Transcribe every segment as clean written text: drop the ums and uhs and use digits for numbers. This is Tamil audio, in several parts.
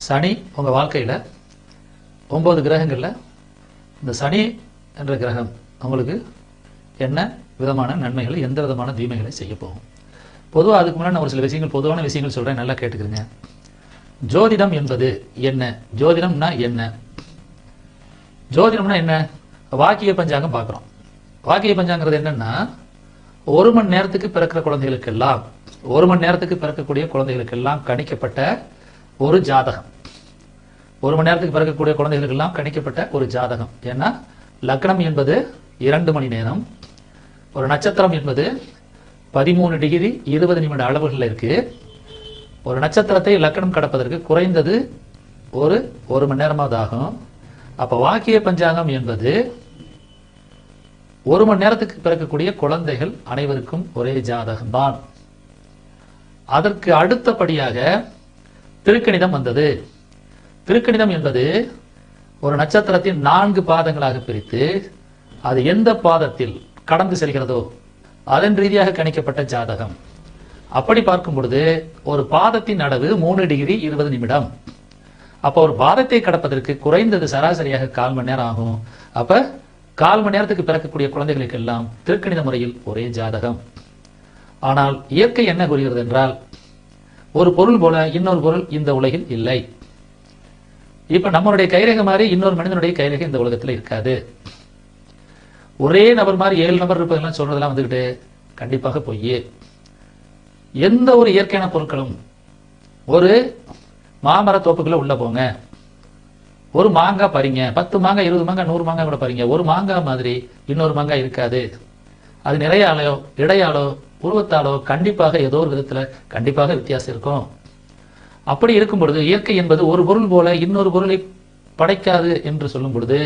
சனி உங்கள் வாழ்க்கையில் 9 கிரகங்களில் இந்த சனி என்ற கிரகம் உங்களுக்கு என்ன விதமான நன்மைகளை எந்த விதமான தீமைகளை செய்ய போகும். பொதுவாக அதுக்கு முன்னாடி நான் ஒரு சில விஷயங்கள் பொதுவான விஷயங்கள் சொல்கிறேன், நல்லா கேட்டுக்கிறேங்க. ஜோதிடம் என்பது என்ன? ஜோதிடம்னா என்ன? ஜோதிடம்னா என்ன? வாக்கிய பஞ்சாங்கம் பார்க்குறோம். வாக்கிய பஞ்சாங்கிறது என்னன்னா, 1 மணி நேரத்துக்கு பிறக்கிற குழந்தைகளுக்கெல்லாம் 1 மணி நேரத்துக்கு பிறக்கக்கூடிய குழந்தைகளுக்கெல்லாம் கணிக்கப்பட்ட ஒரு ஜாதகம். 1 மணி நேரத்துக்கு பிறக்கக்கூடிய குழந்தைகளுக்கெல்லாம் கணிக்கப்பட்ட ஒரு ஜாதகம். ஏன்னா லக்னம் என்பது 2 மணி நேரம், ஒரு நட்சத்திரம் என்பது 13 டிகிரி 20 நிமிட அளவுகளில் இருக்கு. ஒரு நட்சத்திரத்தை லக்னம் கடப்பதற்கு குறைந்தது ஒரு மணி நேரமாவது ஆகும். அப்ப வாக்கிய பஞ்சாங்கம் என்பது 1 மணி நேரத்துக்கு பிறக்கக்கூடிய குழந்தைகள் அனைவருக்கும் ஒரே ஜாதகம் தான். அதற்கு அடுத்தபடியாக திருக்கணிதம் வந்தது. திருக்கணிதம் என்பது ஒரு நட்சத்திரத்தின் 4 பாதங்களாக பிரித்து அது எந்த பாதத்தில் கடந்து செல்கிறதோ அதன் ரீதியாக கணிக்கப்பட்ட ஜாதகம். அப்படி பார்க்கும் பொழுது ஒரு பாதத்தின் அளவு 3 டிகிரி 20 நிமிடம். அப்போ ஒரு பாதத்தை கடப்பதற்கு குறைந்தது சராசரியாக 1/4 மணி நேரம் ஆகும். அப்ப 1/4 மணி நேரத்துக்கு பிறக்கக்கூடிய குழந்தைகளுக்கு எல்லாம் திருக்கணித முறையில் ஒரே ஜாதகம். ஆனால் இயற்கை என்ன கூறுகிறது என்றால், ஒரு பொருள் போல இன்னொரு பொருள் இந்த உலகில் இல்லை. இப்ப நம்மளுடைய கைரேகை மாதிரி இன்னொரு மனிதனுடைய கைரேகை இந்த உலகத்துல இருக்காது. ஒரே நபர் மாதிரி 7 நபர் இருப்பதெல்லாம் சொல்றதெல்லாம் வந்துகிட்டு கண்டிப்பாக பொய். எந்த ஒரு இயற்கையான பொருட்களும், ஒரு மாமர தோப்புக்குள்ள உள்ள போங்க, ஒரு மாங்காய் பறிங்க, 10 மாங்காய் 20 மாங்காய் 100 மாங்காய் கூட பறிங்க, ஒரு மாங்காய் மாதிரி இன்னொரு மாங்காய் இருக்காது. அது நிறையாலோ இடையாலோ உருவத்தாலோ கண்டிப்பாக ஏதோ ஒரு விதத்துல கண்டிப்பாக வித்தியாசம் இருக்கும். அப்படி இருக்கும் பொழுது இயற்கை என்பது ஒரு பொருள் போல இன்னொரு பொருளை படைக்காது என்று சொல்லும் பொழுது,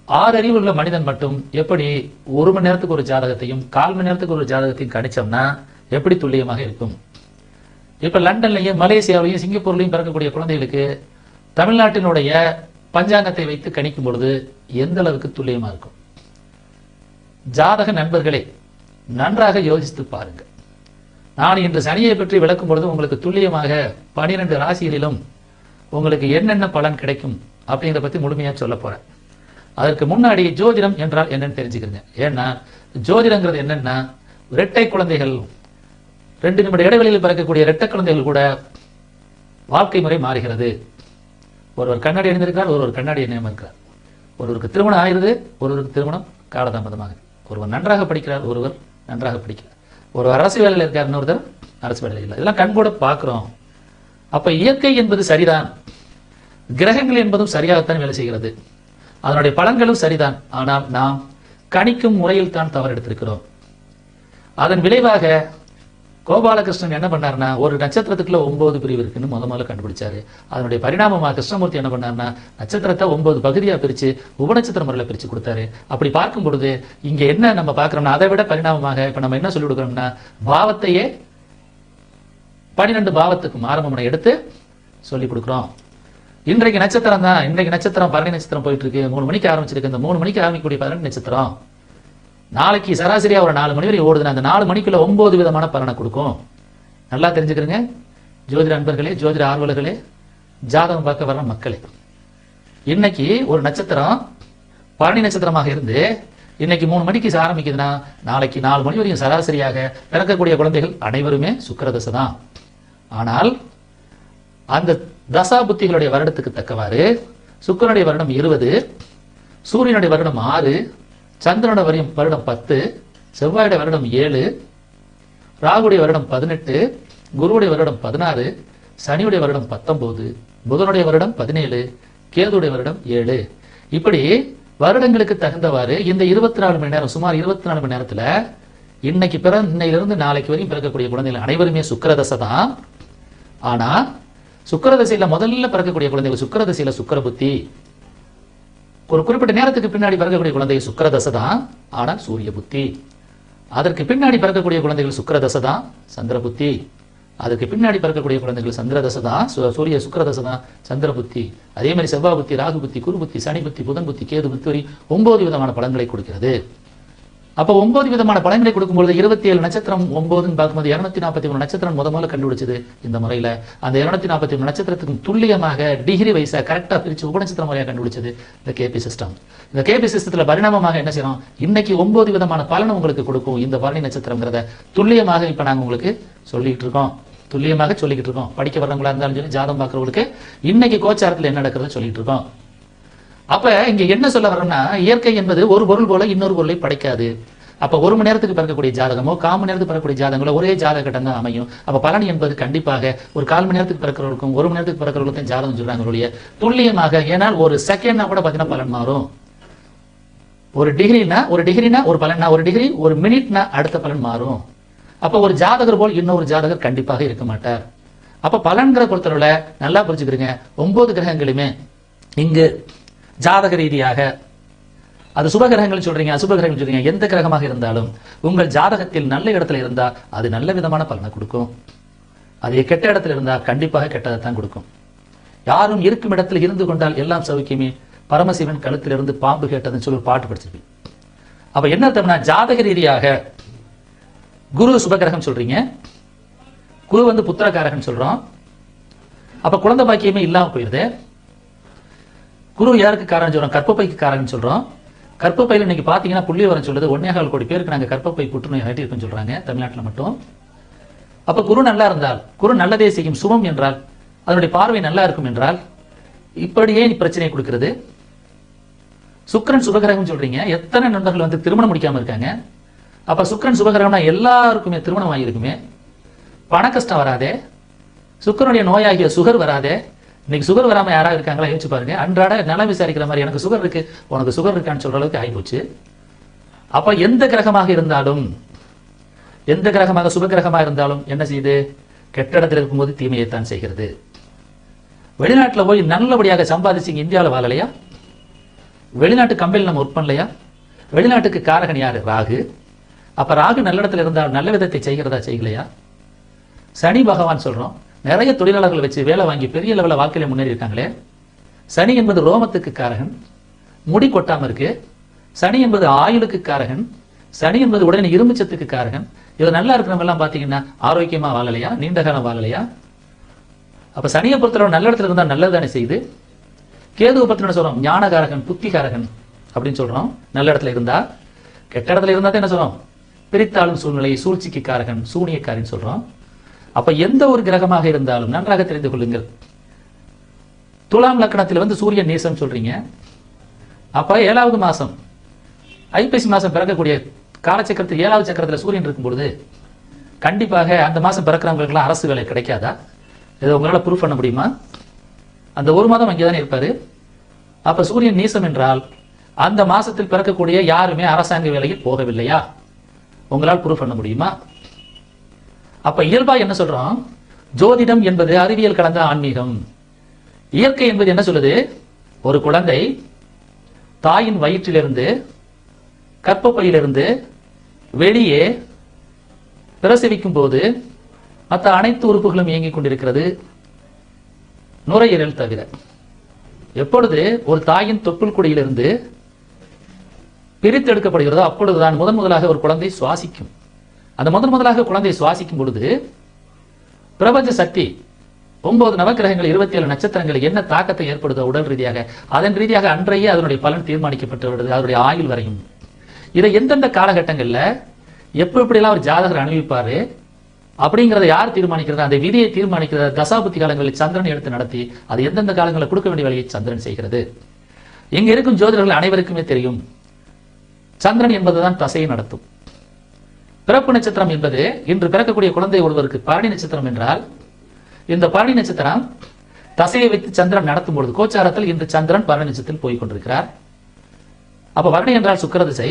6 அறிவு உள்ள மனிதன் மட்டும் எப்படி 1 மணி நேரத்துக்கு ஒரு ஜாதகத்தையும் 1/4 மணி நேரத்துக்கு ஒரு ஜாதகத்தையும் கணிச்சோம்னா எப்படி துல்லியமாக இருக்கும்? இப்ப லண்டன்லையும் மலேசியாவிலையும் சிங்கப்பூர்லையும் பிறக்கக்கூடிய குழந்தைகளுக்கு தமிழ்நாட்டினுடைய பஞ்சாங்கத்தை வைத்து கணிக்கும் பொழுது எந்த அளவுக்கு துல்லியமா இருக்கும்? ஜாதக நண்பர்களே, நன்றாக யோசித்து பாருங்க. நான் இன்று சனியை பற்றி விளக்கும் பொழுது உங்களுக்கு துல்லியமாக 12 ராசிகளிலும் உங்களுக்கு என்னென்ன பலன் கிடைக்கும் அப்படிங்கிறத பத்தி முழுமையா சொல்ல போறேன். அதற்கு முன்னாடி ஜோதிடம் என்றால் என்னன்னு தெரிஞ்சுக்கிறேங்க. ஏன்னா ஜோதிடங்கிறது என்னன்னா, இரட்டை குழந்தைகள் 2 நிமிட இடைவெளியில் பிறக்கக்கூடிய இரட்டை குழந்தைகள் கூட வாழ்க்கை முறை மாறுகிறது. ஒருவர் கண்ணாடி அணிந்திருக்கிறார், ஒருவர் கண்ணாடி அணியாம இருக்கிறார். ஒருவருக்கு திருமணம் ஆகிறது, ஒருவருக்கு திருமணம் காலதாமதமாக. ஒருவர் நன்றாக படிக்கிறார், ஒருவர் நன்றாக படிக்கிறார். ஒரு அரசு வேலையில் இருக்கார், இன்னொருத்தர் அரசு வேலையில் இல்லை. இதெல்லாம் கண்கூட பார்க்கிறோம். அப்ப இயற்கை என்பது சரிதான், கிரகங்கள் என்பதும் சரியாகத்தான் வேலை செய்கிறது, அதனுடைய பலன்களும் சரிதான். ஆனால் நாம் கணிக்கும் முறையில் தான் தவறு எடுத்திருக்கிறோம். அதன் விளைவாக கோபாலகிருஷ்ணன் என்ன பண்ணார்னா, ஒரு நட்சத்திரத்துக்குள்ள 9 பிரிவு இருக்குன்னு முதல்ல கண்டுபிடிச்சாரு. அதனுடைய பரிணாமமாக கிருஷ்ணமூர்த்தி என்ன பண்ணார்னா, நட்சத்திரத்தை 9 பகுதியா பிரிச்சு உபநட்சத்திர முறையில் பிரிச்சு கொடுத்தாரு. அப்படி பார்க்கும் பொழுது இங்க என்ன நம்ம பார்க்கிறோம்னா, அதை விட பரிணாமமாக இப்ப நம்ம என்ன சொல்லி கொடுக்கிறோம்னா, பாவத்தையே 12 பாவத்துக்கும் ஆரம்பம் எடுத்து சொல்லி கொடுக்கிறோம். இன்றைக்கு நட்சத்திரம் தான், இன்றைக்கு நட்சத்திரம் பரணி நட்சத்திரம் போயிட்டு இருக்கு, 3 மணிக்கு ஆரம்பிச்சிருக்கு. இந்த 3 மணிக்கு ஆரம்பிக்கக்கூடிய 12 நட்சத்திரம் நாளைக்கு சராசரியா ஒரு 4 மணி வரை ஓடுதுன்னா அந்த 4 மணிக்குள்ள 9 விதமான பலனை கொடுக்கும். நல்லா தெரிஞ்சுக்கிறீங்க ஜோதிட அன்பர்களே, ஜோதிட ஆர்வலர்களே, ஜாதகம் பார்க்க வர்ற மக்களே. இன்னைக்கு ஒரு நட்சத்திரம் பரணி நட்சத்திரமாக இருந்து இன்னைக்கு 3 மணிக்கு ஆரம்பிக்குதுன்னா நாளைக்கு 4 மணி வரையும் சராசரியாக பிறக்கக்கூடிய குழந்தைகள் அனைவருமே சுக்கிரதசை தான். ஆனால் அந்த தசா புத்திகளுடைய வருடத்துக்கு தக்கவாறு சுக்கிரனுடைய வருடம் 20, சூரியனுடைய வருடம் 6, சந்திரனுடைய வருடம் 10, செவ்வாயுடைய வருடம் 7, ராகுடைய வருடம் 18, குருவுடைய வருடம் 16, சனியுடைய வருடம் 19, புதனுடைய வருடம் 17, கேதுடைய வருடம் 7. இப்படி வருடங்களுக்கு தகுந்தவாறு இந்த 24 மணி நேரம், சுமார் 24 மணி நேரத்துல இன்னைக்கு இன்னையிலிருந்து நாளைக்கு வரையும் பிறக்கக்கூடிய குழந்தைகள் அனைவருமே சுக்கிரதசை தான். ஆனா சுக்கிரதசையில முதல்ல பிறக்கக்கூடிய குழந்தைகள் சுக்கிரதசையில சுக்கிர புத்தி, ஒரு குறிப்பிட்ட நேரத்துக்கு பின்னாடி பிறக்கக்கூடிய குழந்தை சுக்கிரதசை தான், ஆனால் சூரிய புத்தி. அதற்கு பின்னாடி பிறக்கக்கூடிய குழந்தைகள் சுக்கிரதசை தான், சந்திர புத்தி. அதுக்கு பின்னாடி பிறக்கக்கூடிய குழந்தைகள் சந்திரதசை தான், சூரிய சுக்கிரதசை தான், சந்திர புத்தி. அதே மாதிரி செவ்வாய் புத்தி, ராகு புத்தி, குரு புத்தி, சனி புத்தி, புதன் புத்தி, கேது புத்தி வரை 9 விதமான பலன்களை கொடுக்கிறது. அப்ப 9 விதமான பலன்களை கொடுக்கும்போது 27 நட்சத்திரம் 9 பார்க்கும்போது 243 நட்சத்திரம் முதல்ல கண்டுபிடிச்சது இந்த முறையில. அந்த 243 நட்சத்திரத்துக்கு துல்லியமாக டிகிரி வைஸா கரெக்டா பிரிச்சு உபநட்சத்திர முறையா கண்டுபிடிச்சது இந்த கேபி சிஸ்டம். இந்த கேபி சிஸ்டத்துல பரிணாமமாக என்ன செய்யறோம், இன்னைக்கு 9 விதமான பலன் உங்களுக்கு கொடுக்கும் இந்த பரணி நட்சத்திரங்கிறத துல்லியமாக இப்ப நாங்க உங்களுக்கு சொல்லிட்டு இருக்கோம். துல்லியமாக சொல்லிக்கிட்டு இருக்கோம். படிக்க வர்றவங்களா இருந்தாலும் சரி, ஜாதகம் பார்க்கறவங்களுக்கு இன்னைக்கு கோச்சாரத்துல என்ன நடக்குதுன்னு சொல்லிட்டு இருக்கோம். அப்ப இங்க என்ன சொல்ல வரோம்னா, இயற்கை என்பது ஒரு பொருள் போல இன்னொரு பொருளை படைக்காது. அப்ப 1 மணி நேரத்துக்கு பிறக்கக்கூடிய ஜாதகமோ 1/4 மணி நேரத்துக்கு பிறக்கக்கூடிய ஜாதகங்களோ ஒரே ஜாதக கட்டம் தான் அமையும். அப்ப பலன் என்பது கண்டிப்பாக ஒரு 1/4 மணி நேரத்துக்கு பிறக்கிறவர்களுக்கும் 1 மணி நேரத்துக்கு பிறக்கிறவர்களுக்கும் ஜாதகம் சொல்றாங்க துல்லியமாக. ஏனால் ஒரு செகண்ட்னா கூட பாத்தீங்கன்னா பலன் மாறும். ஒரு டிகிரினா ஒரு பலன்னா, ஒரு டிகிரி ஒரு மினிட்னா அடுத்த பலன் மாறும். அப்ப ஒரு ஜாதகர் போல் இன்னொரு ஜாதகர் கண்டிப்பாக இருக்க மாட்டார். அப்ப பலன்கிற பொறுத்தவரை நல்லா புரிஞ்சுக்கிறீங்க. 9 கிரகங்களுமே இங்கு ஜாதக ரீதியாக, அது சுபகிரகங்கள் சொல்றீங்க அசுபகிரகங்கள் சொல்றீங்க, எந்த கிரகமாக இருந்தாலும் உங்கள் ஜாதகத்தில் நல்ல இடத்துல இருந்தா அது நல்ல விதமான பலனை கொடுக்கும். அது கெட்ட இடத்துல இருந்தா கண்டிப்பாக கெட்டதைத்தான் கொடுக்கும். யாரும் இருக்கும் இடத்துல இருந்து கொண்டால் எல்லாம் சௌக்கியமே, பரமசிவன் கழுத்திலிருந்து பாம்பு கேட்டதுன்னு சொல்லி பாட்டு படிச்சிருப்பீங்க. அப்ப என்ன அர்த்தம்னா, ஜாதக ரீதியாக குரு சுபகிரகம் சொல்றீங்க, குரு புத்திரகாரகன் சொல்றோம். அப்ப குழந்தை பாக்கியமே இல்லாம போயிருது. குரு யாருக்கு காரணம் சொல்றோம், கர்ப்பப்பைக்கு காரணம் சொல்றோம். கர்ப்பப்பையில இன்னைக்கு பாத்தீங்கன்னா புள்ளிவிவரம் சொல்லுது 1.25 கோடி பேருக்கு நாங்க கர்ப்பப்பை புற்றுநோய் ஆகிட்டு இருக்குன்னு சொல்றாங்க தமிழ்நாட்டில் மட்டும். அப்ப குரு நல்லா இருந்தால், குரு நல்லதே செய்யும் சுபம் என்றால், அதனுடைய பார்வை நல்லா இருக்கும் என்றால் இப்படியே பிரச்சனையை கொடுக்கிறது. சுக்கிரன் சுபகிரகம் சொல்றீங்க, எத்தனை நண்பர்கள் திருமணம் முடிக்காம இருக்காங்க. அப்ப சுக்கிரன் சுபகிரகம்னா எல்லாருக்குமே திருமணம் ஆகியிருக்குமே, பண கஷ்டம் வராதே, சுக்கிரனுடைய நோயாகிய சுகர் வராதே. இன்னைக்கு சுகர் வராம யாராவது இருக்காங்களா யோசிச்சு பாருங்க. அன்றாட நலம் விசாரிக்கிற மாதிரி எனக்கு சுகர் இருக்கு, உனக்கு சுகர் இருக்கான்னு சொல்ற அளவுக்கு ஆகிப்போச்சு. அப்ப எந்த கிரகமாக இருந்தாலும், எந்த கிரகமாக சுபகிரகமாக இருந்தாலும் என்ன செய்யுது, கெட்ட இடத்துல இருக்கும்போது தீமையைத்தான் செய்கிறது. வெளிநாட்டுல போய் நல்லபடியாக சம்பாதிச்சிங்க, இந்தியாவில் வாழலையா? வெளிநாட்டு கம்பெனியில் நம்ம ஒர்க் பண்ணலையா? வெளிநாட்டுக்கு காரகன் யாரு? ராகு. அப்ப ராகு நல்ல இடத்துல இருந்தால் நல்ல விதத்தை செய்கிறதா செய்யலையா? சனி பகவான் சொல்றோம், நிறைய தொழிலாளர்கள் வச்சு வேலை வாங்கி பெரிய லெவல வாழ்க்கையில முன்னேறி இருக்காங்களே. சனி என்பது ரோமத்துக்கு காரகன், முடி கொட்டாம இருக்கு. சனி என்பது ஆயுளுக்கு காரகன், சனி என்பது உடனே இரும்புச்சத்துக்கு காரகன். இது நல்லா இருக்கிறவங்க எல்லாம் பாத்தீங்கன்னா ஆரோக்கியமா வாழலையா, நீண்ட காலம் வாழலையா? அப்ப சனியை பொறுத்தவரை நல்ல இடத்துல இருந்தா நல்லதுதானே செய்யுது. கேதுவை பத்தி சொல்றோம், ஞானகாரகன் புத்திகாரகன் அப்படின்னு சொல்றோம். நல்ல இடத்துல இருந்தா. கெட்ட இடத்துல இருந்தா என்ன சொல்றோம், பிரித்தாளும் சூழ்நிலை சூழ்ச்சிக்கு காரகன் சூனியக்காரின்னு சொல்றோம். அப்ப எந்த ஒரு கிரகமாக இருந்தாலும் நன்றாக தெரிந்து கொள்ளுங்கள். துலாம் லக்னத்தில் சூரியன் நேசம் சொல்றீங்க. அப்ப 7வது மாசம் ஐப்பசி மாசம் பிறக்கக்கூடிய காலச்சக்கரத்தில் 7வது சக்கரத்தில் சூரியன் இருக்கும் பொழுது கண்டிப்பாக அந்த மாசம் பிறக்கிறவங்களுக்கு எல்லாம் அரசு வேலை கிடைக்காதா? இதை உங்களால ப்ரூஃப் பண்ண முடியுமா? அந்த 1 மாதம் அங்கேதானே இருப்பாரு. அப்ப சூரியன் நீசம் என்றால் அந்த மாசத்தில் பிறக்கக்கூடிய யாருமே அரசாங்க வேலையில் போகவில்லையா? உங்களால் ப்ரூஃப் பண்ண முடியுமா? அப்ப இயல்பா என்ன சொல்றோம், ஜோதிடம் என்பது அறிவியல் கலந்த ஆன்மீகம். இயற்கை என்பது என்ன சொல்லுது, ஒரு குழந்தை தாயின் வயிற்றிலிருந்து கர்ப்பப்பையிலிருந்து வெளியே பிரசவிக்கும் போது மற்ற அனைத்து உறுப்புகளும் இயங்கிக் கொண்டிருக்கிறது, நுரையீரல் தவிர. எப்பொழுது ஒரு தாயின் தொப்புள் குடியிலிருந்து பிரித்தெடுக்கப்படுகிறதோ அப்பொழுதுதான் முதலாக ஒரு குழந்தை சுவாசிக்கும். அந்த முதலாக குழந்தை சுவாசிக்கும் பொழுது பிரபஞ்ச சக்தி 9 நவக்கிரகங்கள் 27 நட்சத்திரங்கள் என்ன தாக்கத்தை ஏற்படுதோ உடல் ரீதியாக, அதன் ரீதியாக அன்றையே அதனுடைய பலன் தீர்மானிக்கப்பட்டு விடுது, அதனுடைய ஆயுள் வரையும். இதை எந்தெந்த காலகட்டங்கள்ல எப்படியெல்லாம் ஒரு ஜாதகர் அனுபவிப்பாரு அப்படிங்கிறத யார் தீர்மானிக்கிறது, அந்த விதியை தீர்மானிக்கிற தசாபுத்தி காலங்களில் சந்திரன் எடுத்து நடத்தி அது எந்தெந்த காலங்களில் கொடுக்க வேண்டிய வேலையை சந்திரன் செய்கிறது. இங்க இருக்கும் ஜோதிடர்கள் அனைவருக்குமே தெரியும், சந்திரன் என்பதுதான் தசையை நடத்தும். பிறப்பு நட்சத்திரம் என்பது இன்று பிறக்கக்கூடிய குழந்தை ஒருவருக்கு பரணி நட்சத்திரம் என்றால், இந்த பரணி நட்சத்திரம் தசையை வைத்து சந்திரன் நடத்தும் பொழுது கோச்சாரத்தில் இன்று சந்திரன் பரணி நட்சத்திரத்தில் போய் கொண்டிருக்கிறார். அப்ப பரணி என்றால் சுக்கிரதசை.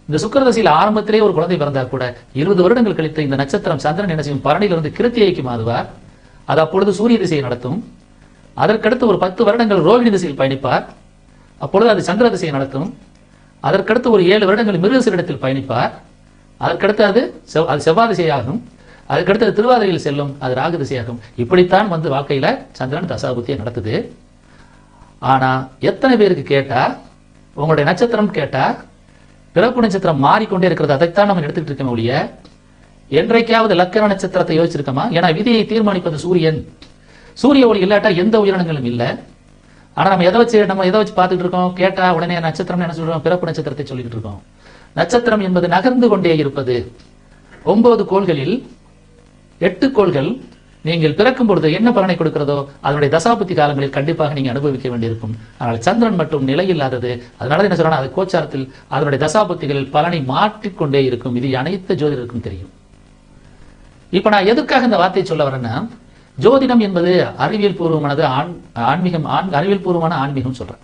இந்த சுக்கிரதசையில் ஆரம்பத்திலே ஒரு குழந்தை பிறந்தால் கூட 20 வருடங்கள் கழித்து இந்த நட்சத்திரம் சந்திரன் என்ன செய்யும், பரணியிலிருந்து கிருத்திகைக்கு மாறுவார். அது அப்பொழுது சூரிய திசையை நடத்தும். அதற்கடுத்து ஒரு 10 வருடங்கள் ரோகிணி திசையில் பயணிப்பார். அப்பொழுது அது சந்திர திசையை நடத்தும். அதற்கடுத்து ஒரு 7 வருடங்கள் மிருகசீரிடத்தில் பயணிப்பார். அதற்கடுத்து அது செவ்வாய் திசையாகும். அதுக்கடுத்து அது திருவாதிரையில் செல்லும், அது ராகு திசையாகும். இப்படித்தான் வாழ்க்கையில சந்திரன் தசாபுத்தியை நடத்துது. ஆனா எத்தனை பேருக்கு கேட்டா, உங்களுடைய நட்சத்திரம் கேட்டா பிறப்பு நட்சத்திரம் மாறிக்கொண்டே இருக்கிறது. அதைத்தான் நம்ம எடுத்துக்கிட்டு இருக்கோம் ஒழிய என்றைக்காவது லக்கண நட்சத்திரத்தை யோசிச்சிருக்கோமா? ஏன்னா விதியை தீர்மானிப்பது சூரியன். சூரிய ஒளி இல்லாட்டா எந்த உயிரினங்களும் இல்லை. ஆனா நம்ம எதை வச்சு பார்த்துட்டு இருக்கோம்? கேட்டா உடனே நட்சத்திரம் என்ன சொல்றோம்? பிறப்பு நட்சத்திரத்தை சொல்லிட்டு இருக்கோம். நட்சத்திரம் என்பது நகர்ந்து கொண்டே இருப்பது. 9 கோள்களில் 8 கோள்கள் நீங்கள் பிறக்கும் பொழுது என்ன பலனை கொடுக்கிறதோ அதனுடைய தசாபுத்தி காலங்களில் கண்டிப்பாக நீங்க அனுபவிக்க வேண்டியிருக்கும். ஆனால் சந்திரன் மட்டும் நிலையில்லாதது. அதனால என்ன சொல்றாங்க? அது கோச்சாரத்தில் அதனுடைய தசாபுத்திகளில் பலனை மாற்றிக்கொண்டே இருக்கும். இது அனைத்து ஜோதிடருக்கும் தெரியும். இப்ப நான் எதுக்காக இந்த வார்த்தையை சொல்ல வரேன்னா, ஜோதிடம் என்பது அறிவியல் பூர்வமானது, அறிவியல் பூர்வமான ஆன்மீகம் சொல்றேன்.